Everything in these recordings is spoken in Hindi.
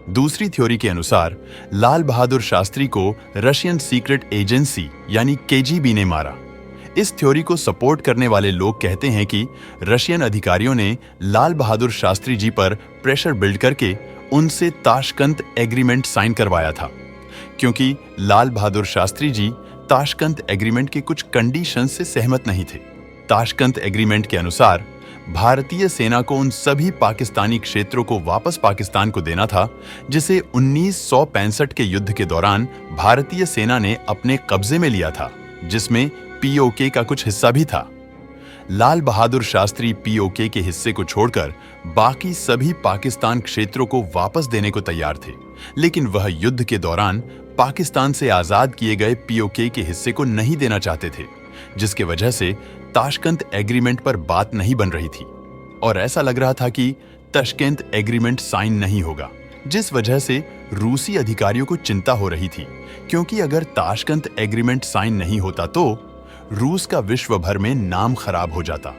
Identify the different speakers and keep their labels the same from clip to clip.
Speaker 1: दूसरी थ्योरी के अनुसार लाल बहादुर शास्त्री को रशियन सीक्रेट एजेंसी यानी केजीबी ने मारा। इस थ्योरी को सपोर्ट करने वाले लोग कहते हैं कि रशियन अधिकारियों ने लाल बहादुर शास्त्री जी पर प्रेशर बिल्ड करके उनसे ताशकंद एग्रीमेंट साइन करवाया था, क्योंकि लाल बहादुर शास्त्री जी ताशकंद एग्रीमेंट के कुछ कंडीशंस से सहमत नहीं थे। ताशकंद एग्रीमेंट के अनुसार भारतीय सेना को उन सभी पाकिस्तानी क्षेत्रों को वापस पाकिस्तान को देना था जिसे 1965 के युद्ध के दौरान भारतीय सेना ने अपने कब्जे में लिया था, जिसमें पीओके का कुछ हिस्सा भी था। लाल बहादुर शास्त्री पीओके के हिस्से को छोड़कर बाकी सभी पाकिस्तान क्षेत्रों को वापस देने को तैयार थे, लेकिन वह युद्ध के दौरान पाकिस्तान से आजाद किए गए पीओके के हिस्से को नहीं देना चाहते थे, जिसके वजह से ताशकंद एग्रीमेंट पर बात नहीं बन रही थी और ऐसा लग रहा था कि ताशकंद एग्रीमेंट साइन नहीं होगा, जिस वजह से रूसी अधिकारियों को चिंता हो रही थी, क्योंकि अगर ताशकंद एग्रीमेंट साइन नहीं होता तो रूस का विश्व भर में नाम खराब हो जाता।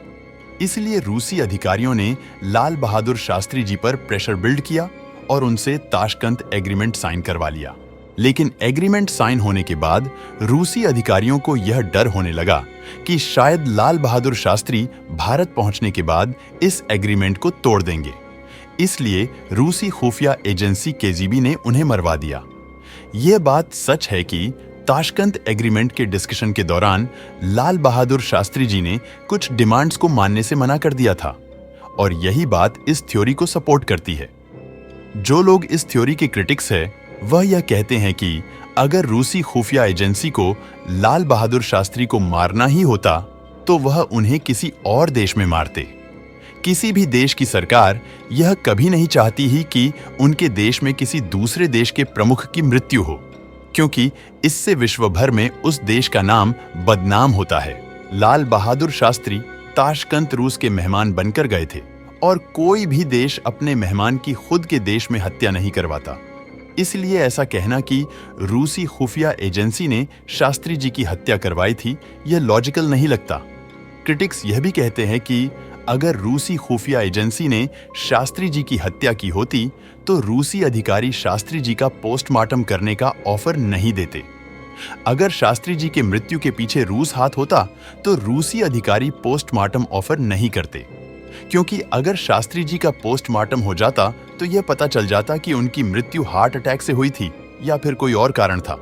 Speaker 1: इसलिए रूसी अधिकारियों ने लाल बहादुर शास्त्री जी पर प्रेशर बिल्ड किया और उनसे ताशकंद एग्रीमेंट साइन करवा लिया। लेकिन एग्रीमेंट साइन होने के बाद रूसी अधिकारियों को यह डर होने लगा कि शायद लाल बहादुर शास्त्री भारत पहुंचने के बाद इस एग्रीमेंट को तोड़ देंगे। इसलिए रूसी खुफिया एजेंसी केजीबी ने उन्हें मरवा दिया। यह बात सच है कि ताशकंद एग्रीमेंट के डिस्कशन के दौरान लाल बहादुर शास्त्री जी ने कुछ डिमांड्स को मानने से मना कर दिया था, और यही बात इस थ्योरी को सपोर्ट करती है। जो लोग इस थ्योरी के क्रिटिक्स है वह यह कहते हैं कि अगर रूसी खुफिया एजेंसी को लाल बहादुर शास्त्री को मारना ही होता तो वह उन्हें किसी और देश में मारते। किसी भी देश की सरकार यह कभी नहीं चाहती ही कि उनके देश में किसी दूसरे देश के प्रमुख की मृत्यु हो, क्योंकि इससे विश्व भर में उस देश का नाम बदनाम होता है। लाल बहादुर शास्त्री ताशकंद रूस के मेहमान बनकर गए थे और कोई भी देश अपने मेहमान की खुद के देश में हत्या नहीं करवाता। इसलिए ऐसा कहना कि रूसी खुफिया एजेंसी ने शास्त्री जी की हत्या करवाई थी, यह लॉजिकल नहीं लगता। क्रिटिक्स यह भी कहते हैं कि अगर रूसी खुफिया एजेंसी ने शास्त्री जी की हत्या की होती तो रूसी अधिकारी शास्त्री जी का पोस्टमार्टम करने का ऑफर नहीं देते। अगर शास्त्री जी के मृत्यु के पीछे रूस हाथ होता तो रूसी अधिकारी पोस्टमार्टम ऑफर नहीं करते, क्योंकि अगर शास्त्री जी का पोस्टमार्टम हो जाता तो यह पता चल जाता कि उनकी मृत्यु हार्ट अटैक से हुई थी या फिर कोई और कारण था।